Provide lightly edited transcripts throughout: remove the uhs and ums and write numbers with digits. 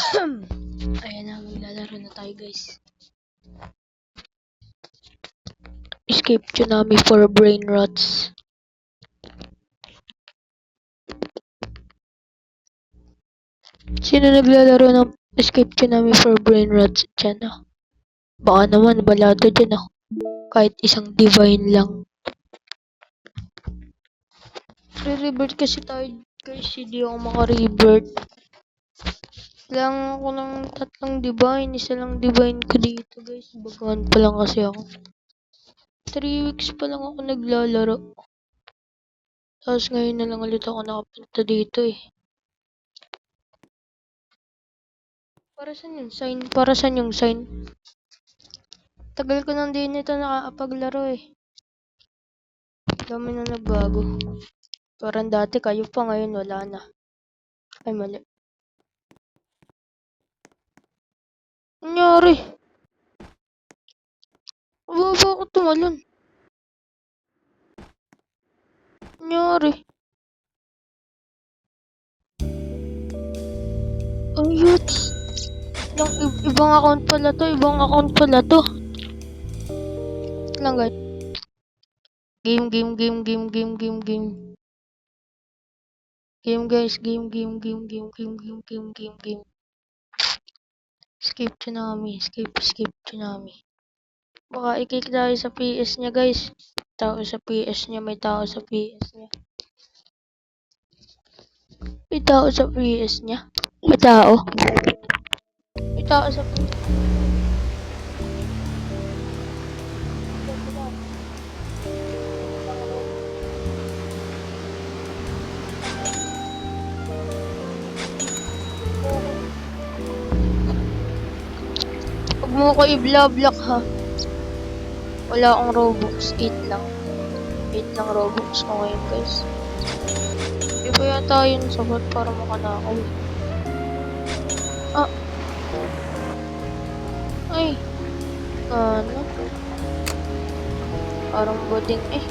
Ayan na, maglalaro na tayo guys. Escape Tsunami for Brain Rots. Sino naglalaro ng Escape Tsunami for Brain Rots dyan ah? Baka naman balado dyan ah. Kahit isang divine lang. Re-revert kasi tayo guys, hindi ako maka-revert. Kailangan ko ng 3 divine, isa lang divine ko dito guys. Bagawan pa lang kasi ako. 3 weeks pa lang ako naglalaro. Tapos ngayon na lang ulit ako nakapunta dito eh. Para saan yung sign? Para saan yung sign? Tagal ko nang din ito nakakapaglaro eh. Dami na nagbago. Parang dati kayo pa, ngayon wala na. Ay mali. Nangyari? Baba ako tumalon. Nangyari? Ang yuts. Ibang account pala to. Ibang account pala to. Lang guys. Game. Game guys. Game. Escape Tsunami. Baka i-kick tayo sa PS niya guys. Tao sa PS niya. May tao sa PS niya. May tao sa PS niya. May tao sa PS. Huwag mo ko i-block ha. Wala akong Robux. 8 lang. 8 lang Robux ko ngayon guys. Hindi pa yata yun sabat para makanakaw. Ah. Ay. Ano? Parang boding eh.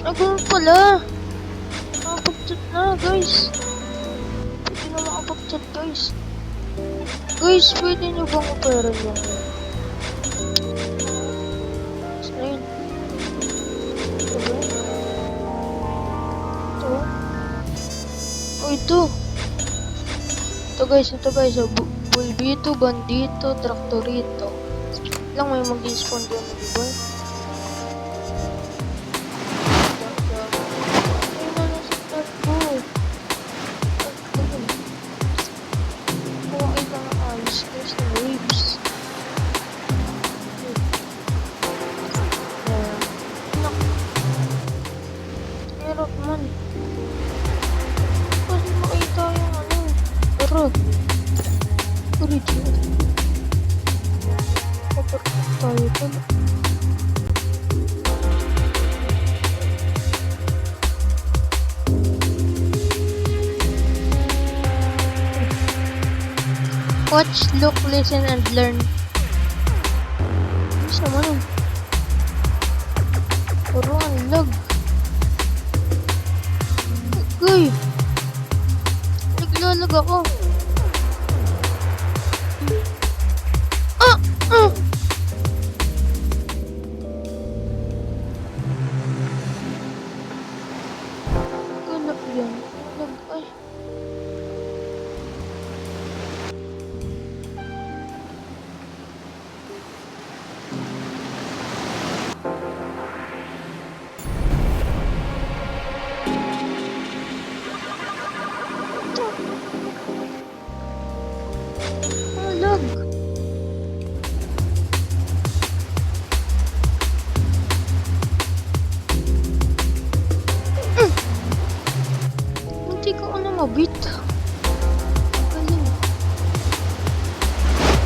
Ganun pala. Makapag-chat na guys. Pwede na makapag-chat guys. Guys, pwede nyo bang opera lang? Saan yun? Ito ba? Ito? Oh, ito. Ito guys. Bulbito, Bandito, Traktorito. Lang may mag-spawn doon, diba? Original. Tayo pala. Watch, look, listen, and learn. Isa mo nun. Puro ang lag. Okay. Naglalag ako. Galap yan. Lag ay. Lag. Hindi ko ano mabit. Galing.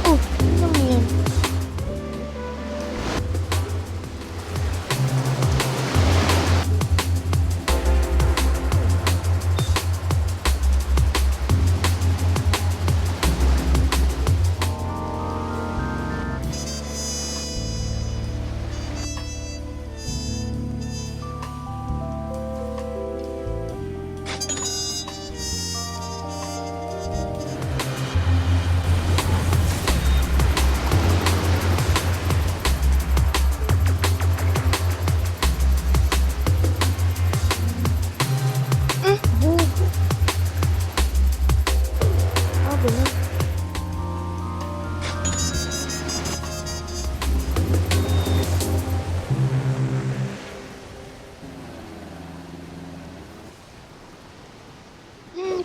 Oh, ano yan?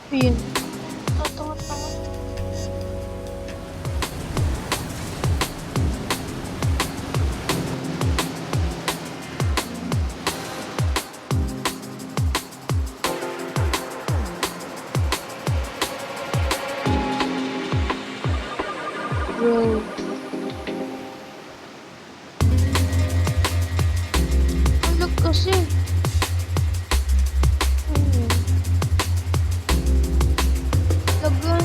ba yun? Tatangat-tangat. Bro. Alag kasi. Lagan.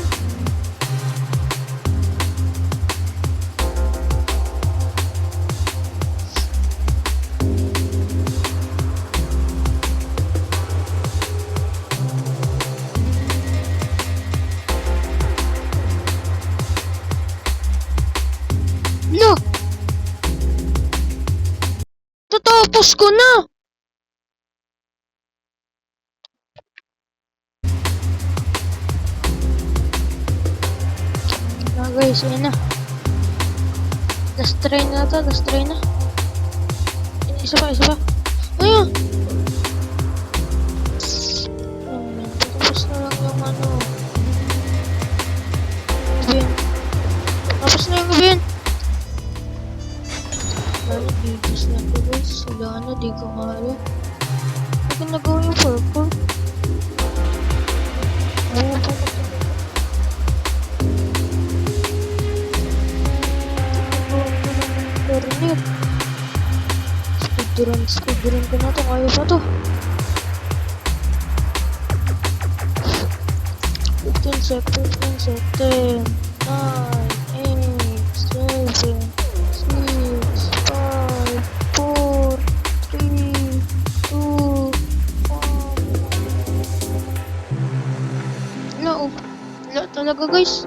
Lo! Tatapos ko na! Guys, ayun na. Last try na to, last try na. Isa pa, isa pa. Ayun! Tapos na lang yung ano. Gawin. Tapos na yung gawin. Wala, bigis na to guys. Wala na, di ko kaya. Hindi ko nagawa yung purple. Oo, internet. Speedrun ko na to. Kaya pa to. 15 seconds, 10, 9, 8, 7, 6, 5, 4, 3, 2, 1. Wala oh. Wala talaga guys.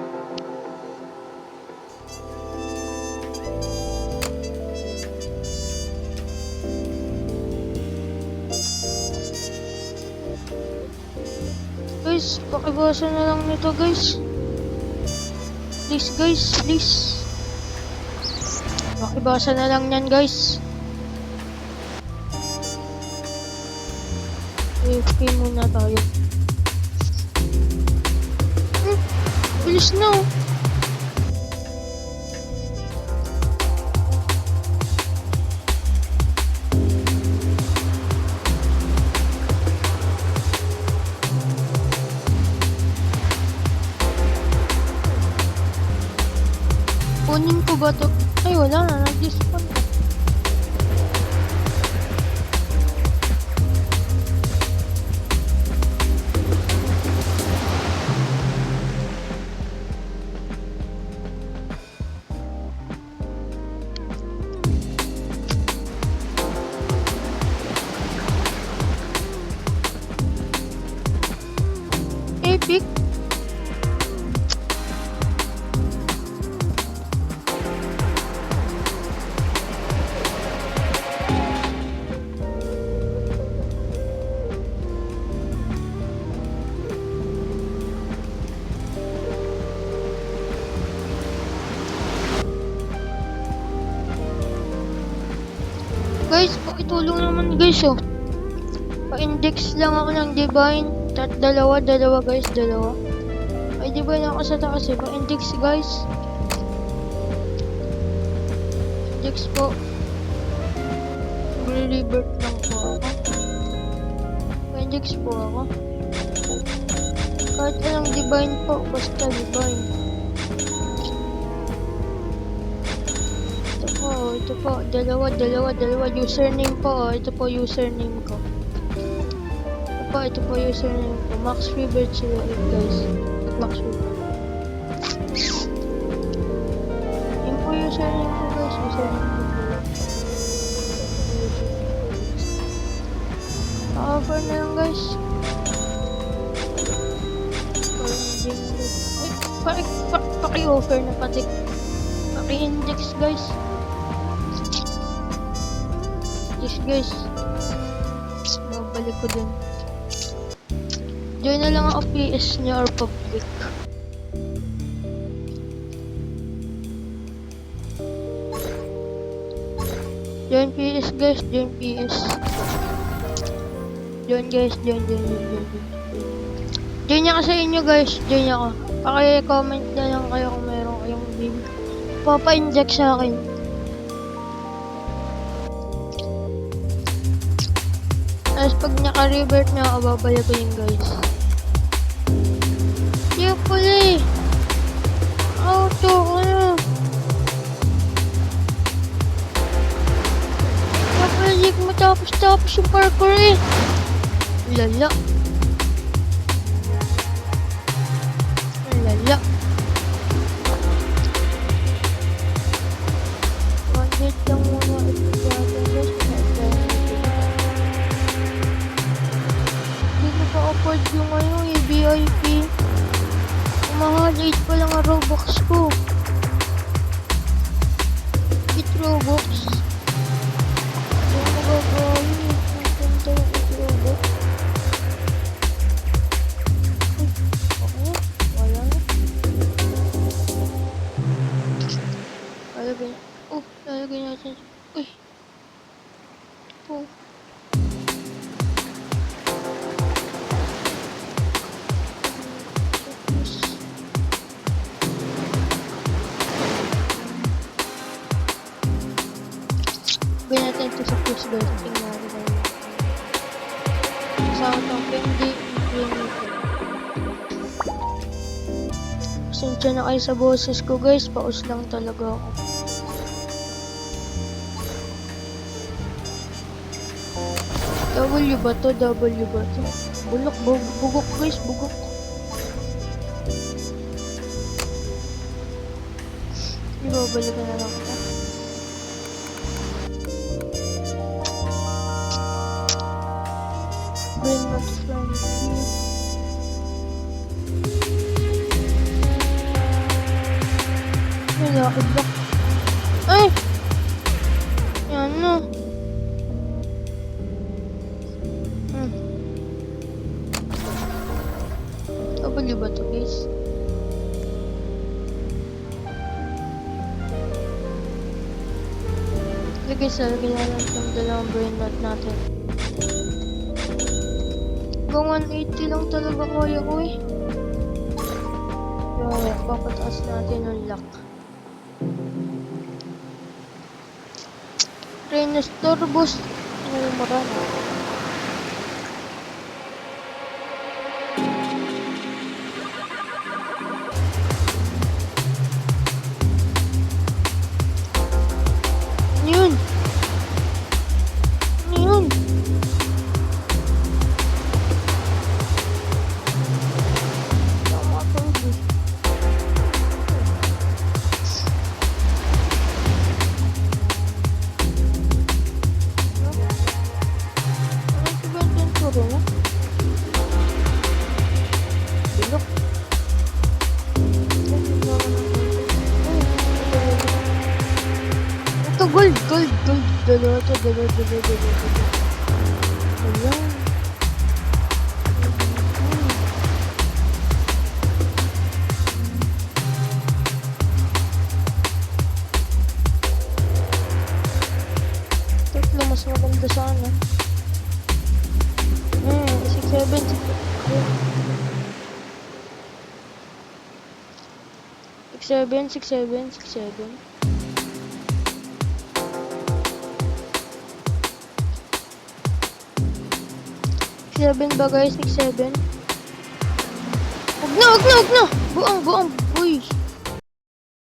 Guys, pakibawasan na lang nito guys. Please guys, please. Pakibawasan na lang yan guys. AFK muna tayo. Bilis na oh. Kunin ko ba to? Ay wala na, nag-despawn ka. Epic. Guys, pakitulong naman guys oh. Pa-index lang ako ng divine. Dalawa guys, dalawa. Ay divine ako sa taas eh. Pa-index guys. Index po. Relibert lang po ako. Pa-index po ako. Kahit anong divine po, basta divine. Ito po, dalawa, username po, ito po username ko. Ito po username ko, Max River sila guys, Max River. Yun po username ko guys, username ko po. Pa-offer na lang guys. Ay, paki-offer na pati. Paki-index guys. Yes guys, babalik ko din. Join na lang ako PS niya or public. Join PS guys, join PS. Join guys, join. Join niya ka sa inyo guys. Join niya ka. Paki-comment na lang kayo kung meron kayong baby. Papa-inject sa akin. Tapos pag naka-revert na ako, babalik ko yun guys. Yung pala eh. Auto, ano? Kapalik mo tapos yung parkour eh. Lala. Lala. 100 lang muna ito natin guys. Hindi ko pa-afford yung ano eh, VIP. Mahal, 8 pa lang ang Robux ko. 8 Robux. Hindi ko magagawa yun eh. Punta yung 8 Robux. Uy, ako. Wala na. Lalagay. Oh, lalagay natin. Uy. Oh. Gawin natin ito sa push guys. Tingnan natin tayo. Sound ng hindi pasensya na kayo sa boses ko guys. Paus lang talaga ako. W ba to? W ba to? Bulok, bugok guys, bugok. Ibabalikan na lang kita. Bring not friendly. Wala ko ba? Ay! Yan na. W ba to guys? Lagay sa lagay na lang yung dalawang brain knot natin. Hanggang 180 lang talaga kaya ko eh. Kaya papataas natin ang lock. Reynos Turbos. Ano marami? Yun! Ano yun? Tama ko yun. Ano ito ba yung turo mo? Bilok. Ito gold. Dalawa. Ayan. Tatlo mas maganda sana. 6-7. 7 ba guys? 6-7. Huwag na! Buang! Uy!